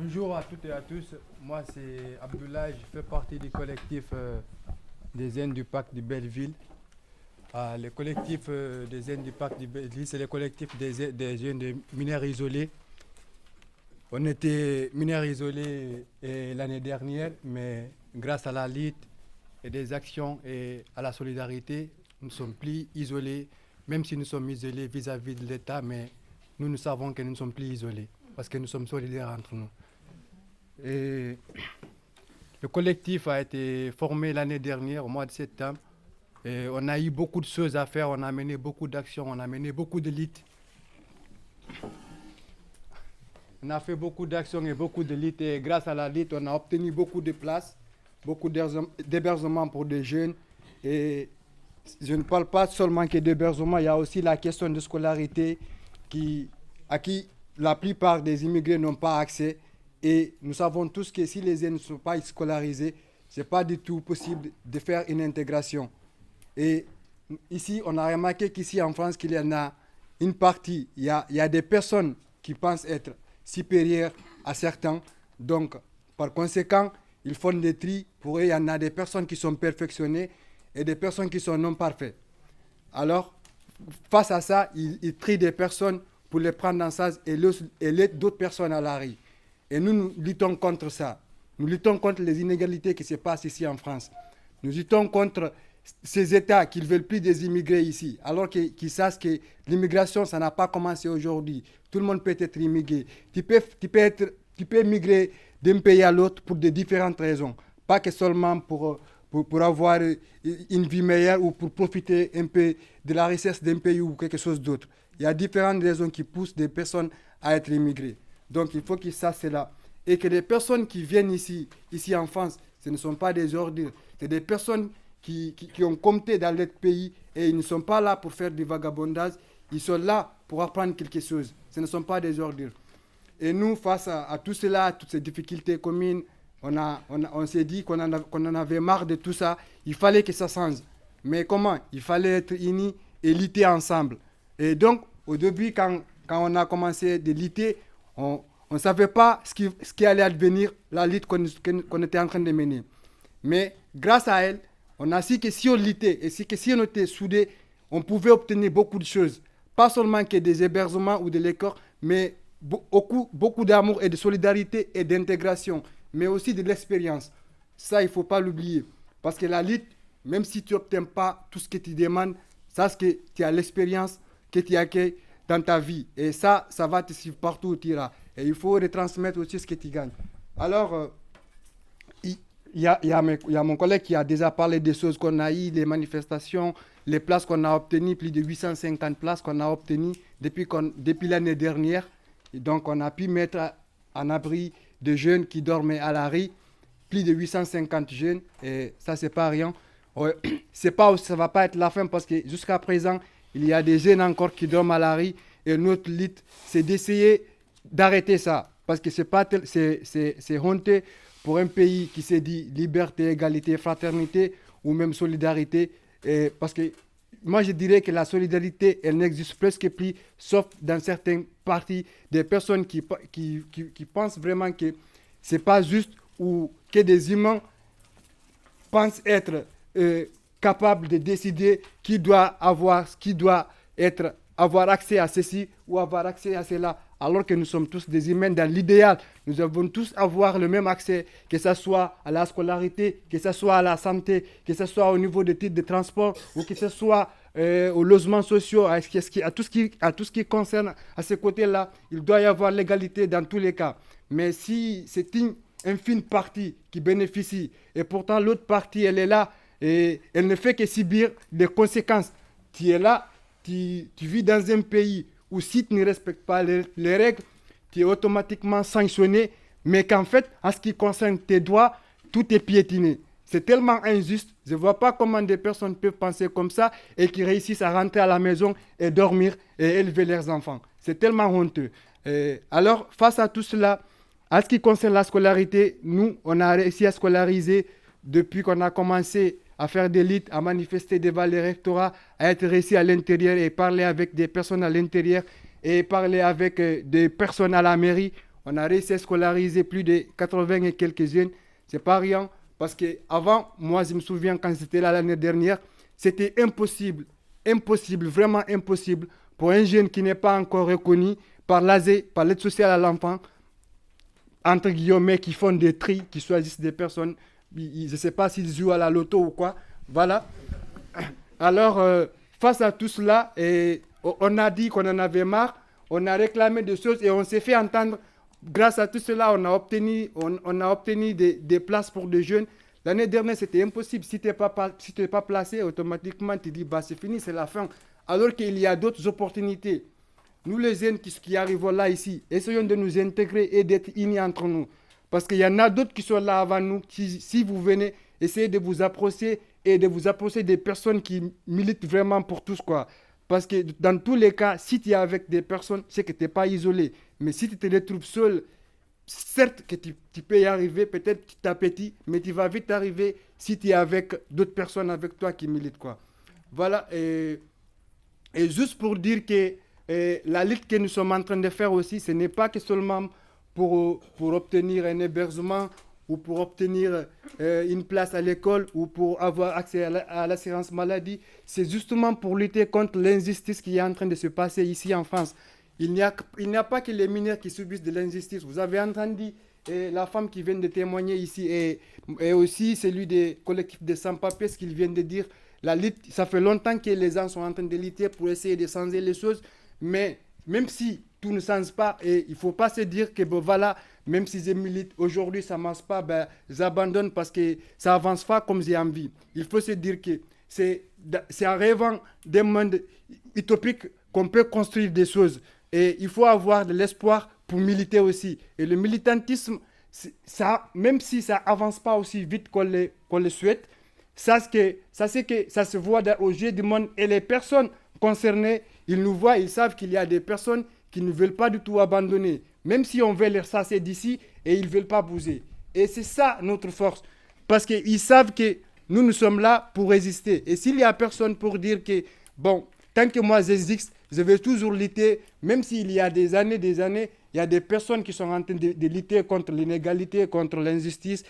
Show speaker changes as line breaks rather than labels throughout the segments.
Bonjour à toutes et à tous. Moi, c'est Abdoulaye. Je fais partie du collectif des jeunes du Parc de Belleville. Le collectif des jeunes du Parc de Belleville, c'est le collectif des jeunes de mineurs isolés. On était mineurs isolés l'année dernière, mais grâce à la lutte et des actions et à la solidarité, nous ne sommes plus isolés, même si nous sommes isolés vis-à-vis de l'État, mais nous savons que nous ne sommes plus isolés parce que nous sommes solidaires entre nous. Et le collectif a été formé l'année dernière, au mois de septembre. Et on a eu beaucoup de choses à faire, on a mené beaucoup d'actions, on a mené beaucoup de luttes. On a fait beaucoup d'actions et beaucoup de luttes. Et grâce à la lutte, on a obtenu beaucoup de places, beaucoup d'hébergements pour des jeunes. Et je ne parle pas seulement que d'hébergement, il y a aussi la question de scolarité à qui la plupart des immigrés n'ont pas accès. Et nous savons tous que si les jeunes ne sont pas scolarisés, ce n'est pas du tout possible de faire une intégration. Et ici, on a remarqué qu'ici en France, qu'il y en a une partie, il y a des personnes qui pensent être supérieures à certains. Donc, par conséquent, ils font des tris. Pour eux, il y en a des personnes qui sont perfectionnées et des personnes qui sont non parfaites. Alors, face à ça, ils trient des personnes pour les prendre en charge et laissent d'autres personnes à la rue. Et nous luttons contre ça. Nous luttons contre les inégalités qui se passent ici en France. Nous luttons contre ces États qui ne veulent plus des immigrés ici, alors qu'ils sachent que l'immigration, ça n'a pas commencé aujourd'hui. Tout le monde peut être immigré. Tu peux migrer d'un pays à l'autre pour de différentes raisons. Pas que seulement pour avoir une vie meilleure ou pour profiter un peu de la richesse d'un pays ou quelque chose d'autre. Il y a différentes raisons qui poussent des personnes à être immigrées. Donc il faut qu'ils sachent cela. Et que les personnes qui viennent ici en France, ce ne sont pas des ordures. C'est des personnes qui ont compté dans leur pays et ils ne sont pas là pour faire du vagabondage. Ils sont là pour apprendre quelque chose. Ce ne sont pas des ordures. Et nous, face à tout cela, à toutes ces difficultés communes, on s'est dit qu'on en avait marre de tout ça. Il fallait que ça change. Mais comment? Il fallait être unis et lutter ensemble. Et donc, au début, quand on a commencé de lutter, on ne savait pas ce qui allait advenir, la lutte qu'on était en train de mener. Mais grâce à elle, on a su que si on luttait et que si on était soudés, on pouvait obtenir beaucoup de choses. Pas seulement que des hébergements ou de l'école, mais beaucoup d'amour et de solidarité et d'intégration, mais aussi de l'expérience. Ça, il ne faut pas l'oublier. Parce que la lutte, même si tu n'obtiens pas tout ce que tu demandes, sache que tu as l'expérience que tu accueilles dans ta vie. Et ça va te suivre partout où tu iras. Et il faut retransmettre aussi ce que tu gagnes. Alors, il y a mon collègue qui a déjà parlé des choses qu'on a eues, les manifestations, les places qu'on a obtenues, plus de 850 places qu'on a obtenues depuis l'année dernière. Et donc, on a pu mettre en abri des jeunes qui dormaient à la rue, plus de 850 jeunes, et ça, c'est pas rien. Ça ne va pas être la fin parce que jusqu'à présent, il y a des jeunes encore qui dorment à la rue et notre lutte, c'est d'essayer d'arrêter ça. Parce que c'est honteux pour un pays qui se dit liberté, égalité, fraternité ou même solidarité. Parce que moi, je dirais que la solidarité, elle n'existe presque plus, sauf dans certaines parties des personnes qui pensent vraiment que ce n'est pas juste ou que des humains pensent être capables de décider qui doit avoir accès à ceci ou avoir accès à cela, alors que nous sommes tous des humains dans l'idéal. Nous devons tous avoir le même accès, que ce soit à la scolarité, que ce soit à la santé, que ce soit au niveau des titres de transport ou que ce soit aux logements sociaux, à tout ce qui concerne à ce côté-là. Il doit y avoir l'égalité dans tous les cas. Mais si c'est une infime partie qui bénéficie et pourtant l'autre partie, elle est là et elle ne fait que subir des conséquences. Tu es là, tu vis dans un pays où si tu ne respectes pas les règles, tu es automatiquement sanctionné, mais qu'en fait, en ce qui concerne tes droits, tout est piétiné. C'est tellement injuste, je ne vois pas comment des personnes peuvent penser comme ça et qui réussissent à rentrer à la maison et dormir et élever leurs enfants. C'est tellement honteux. Alors, face à tout cela, en ce qui concerne la scolarité, nous, on a réussi à scolariser depuis qu'on a commencé à faire des luttes, à manifester devant les rectorats, à être resté à l'intérieur et parler avec des personnes à l'intérieur et parler avec des personnes à la mairie. On a réussi à scolariser plus de 80 et quelques jeunes. C'est pas rien. Parce qu'avant, moi, je me souviens quand j'étais là l'année dernière, c'était impossible, impossible, vraiment impossible pour un jeune qui n'est pas encore reconnu par l'ASE, par l'aide sociale à l'enfant, entre guillemets, qui font des tris, qui choisissent des personnes, je ne sais pas s'ils jouent à la loto ou quoi. Voilà. Alors, face à tout cela, on a dit qu'on en avait marre, on a réclamé des choses et on s'est fait entendre. Grâce à tout cela, on a obtenu des places pour des jeunes. L'année dernière, c'était impossible. Si tu n'es pas placé, automatiquement, tu dis, bah, c'est fini, c'est la fin. Alors qu'il y a d'autres opportunités. Nous, les jeunes qui arrivons là, ici, essayons de nous intégrer et d'être unis entre nous. Parce qu'il y en a d'autres qui sont là avant nous. Si vous venez, essayez de vous approcher et de vous approcher des personnes qui militent vraiment pour tous, quoi. Parce que dans tous les cas, si tu es avec des personnes, c'est que tu n'es pas isolé. Mais si tu te retrouves seul, certes que tu peux y arriver, peut-être petit à petit, mais tu vas vite arriver si tu es avec d'autres personnes avec toi qui militent, quoi. Voilà. Et juste pour dire que la lutte que nous sommes en train de faire aussi, ce n'est pas que seulement pour obtenir un hébergement ou pour obtenir une place à l'école ou pour avoir accès à l'assurance maladie. C'est justement pour lutter contre l'injustice qui est en train de se passer ici en France. Il n'y a pas que les mineurs qui subissent de l'injustice. Vous avez entendu la femme qui vient de témoigner ici et aussi celui des collectifs de sans-papiers, ce qu'ils viennent de dire. La lutte, ça fait longtemps que les gens sont en train de lutter pour essayer de changer les choses. Mais même si tout ne change pas, et il ne faut pas se dire que bon, voilà, même si je milite aujourd'hui, ça ne marche pas, ben, j'abandonne parce que ça n'avance pas comme j'ai envie. Il faut se dire que c'est en rêvant d'un monde utopique qu'on peut construire des choses. Et il faut avoir de l'espoir pour militer aussi. Et le militantisme, ça, même si ça n'avance pas aussi vite qu'on le souhaite, ça se voit aux yeux du monde. Et les personnes concernées, ils nous voient, ils savent qu'il y a des personnes qui ne veulent pas du tout abandonner. Même si on veut les ressasser d'ici, et ils ne veulent pas bouger. Et c'est ça notre force. Parce qu'ils savent que nous sommes là pour résister. Et s'il n'y a personne pour dire que, bon, tant que moi j'existe, je vais toujours lutter, même s'il y a des années, il y a des personnes qui sont en train de lutter contre l'inégalité, contre l'injustice.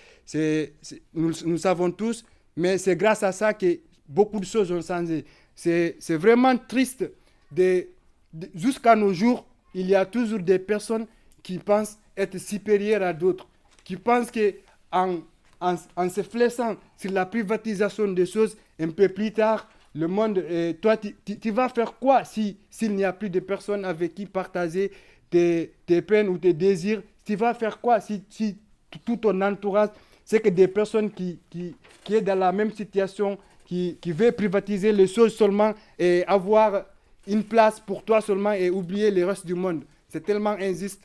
Nous savons tous, mais c'est grâce à ça que beaucoup de choses ont changé. C'est vraiment triste. Jusqu'à nos jours, il y a toujours des personnes qui pensent être supérieures à d'autres, qui pensent qu'en se fléchant sur la privatisation des choses, un peu plus tard, le monde, toi, tu vas faire quoi s'il n'y a plus de personnes avec qui partager tes peines ou tes désirs? Tu vas faire quoi si tout ton entourage, c'est que des personnes qui sont dans la même situation, qui veulent privatiser les choses seulement et avoir une place pour toi seulement et oublier le reste du monde? C'est tellement injuste.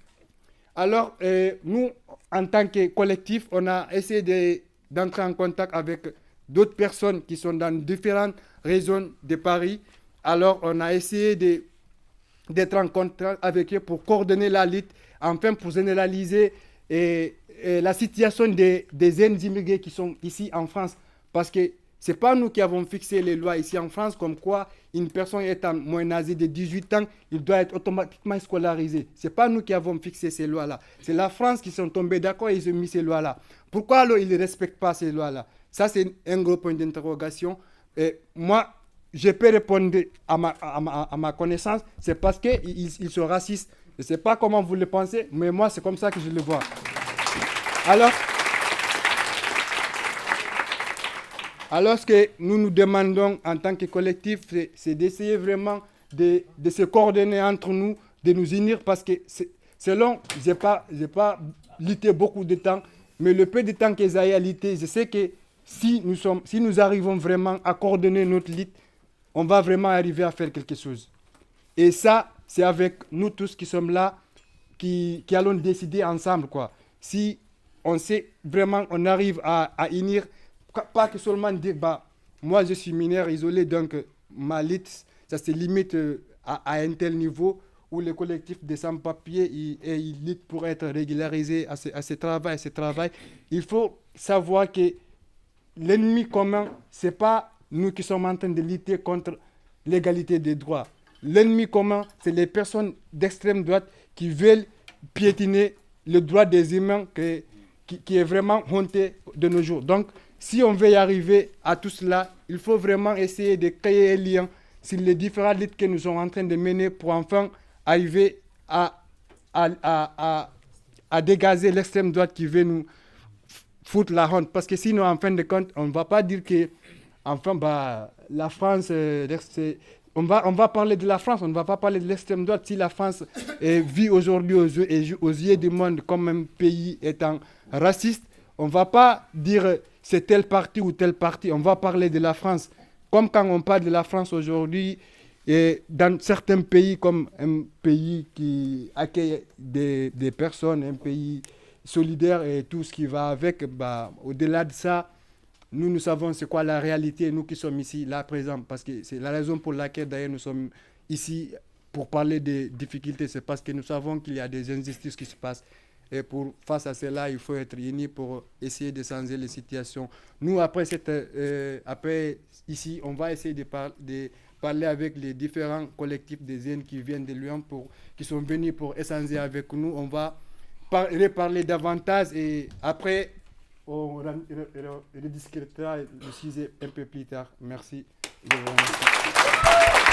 Alors, nous, en tant que collectif, on a essayé d'entrer en contact avec d'autres personnes qui sont dans différentes régions de Paris. Alors, on a essayé d'être en contact avec eux pour coordonner la lutte, enfin pour généraliser la situation des jeunes immigrés qui sont ici en France. Parce que ce n'est pas nous qui avons fixé les lois ici en France, comme quoi une personne étant moins âgée de 18 ans, il doit être automatiquement scolarisé. Ce n'est pas nous qui avons fixé ces lois-là. C'est la France qui sont tombés d'accord et ils ont mis ces lois-là. Pourquoi alors ils ne respectent pas ces lois-là? Ça, c'est un gros point d'interrogation. Et moi, je peux répondre à ma connaissance, c'est parce qu'ils sont racistes. Je ne sais pas comment vous le pensez, mais moi, c'est comme ça que je le vois. Alors, ce que nous demandons en tant que collectif, c'est d'essayer vraiment de se coordonner entre nous, de nous unir, parce que c'est long. Je n'ai pas lutté beaucoup de temps, mais le peu de temps que j'ai à lutter, je sais que si nous arrivons vraiment à coordonner notre lutte, on va vraiment arriver à faire quelque chose. Et ça, c'est avec nous tous qui sommes là, qui allons décider ensemble, quoi. Si on sait vraiment, on arrive à unir, pas que seulement dire, bah, moi je suis mineur isolé, donc ma lutte, ça se limite à un tel niveau où le collectif des sans-papiers, il lutte pour être régularisé à ce travail. Il faut savoir que l'ennemi commun, ce n'est pas nous qui sommes en train de lutter contre l'égalité des droits. L'ennemi commun, c'est les personnes d'extrême droite qui veulent piétiner le droit des humains qui est vraiment honteux de nos jours. Donc, si on veut y arriver à tout cela, il faut vraiment essayer de créer un lien sur les différentes luttes que nous sommes en train de mener pour enfin arriver à dégager l'extrême droite qui veut nous foutre la honte. Parce que sinon, en fin de compte, on ne va pas dire que, enfin, la France, on va parler de la France, on ne va pas parler de l'extrême droite. Si la France vit aujourd'hui aux yeux du monde comme un pays étant raciste, on ne va pas dire c'est tel parti ou tel parti, on va parler de la France. Comme quand on parle de la France aujourd'hui, et dans certains pays, comme un pays qui accueille des personnes, un pays solidaire et tout ce qui va avec, au-delà de ça, nous savons c'est quoi la réalité, nous qui sommes ici, là présents, parce que c'est la raison pour laquelle d'ailleurs nous sommes ici pour parler des difficultés, c'est parce que nous savons qu'il y a des injustices qui se passent. Et face à cela, il faut être unis pour essayer de changer les situations. Nous, après ici, on va essayer de parler avec les différents collectifs des jeunes qui viennent de Lyon, qui sont venus pour échanger avec nous. On va reparler davantage et après, on rediscutera le sujet un peu plus tard. Merci. Je vous remercie.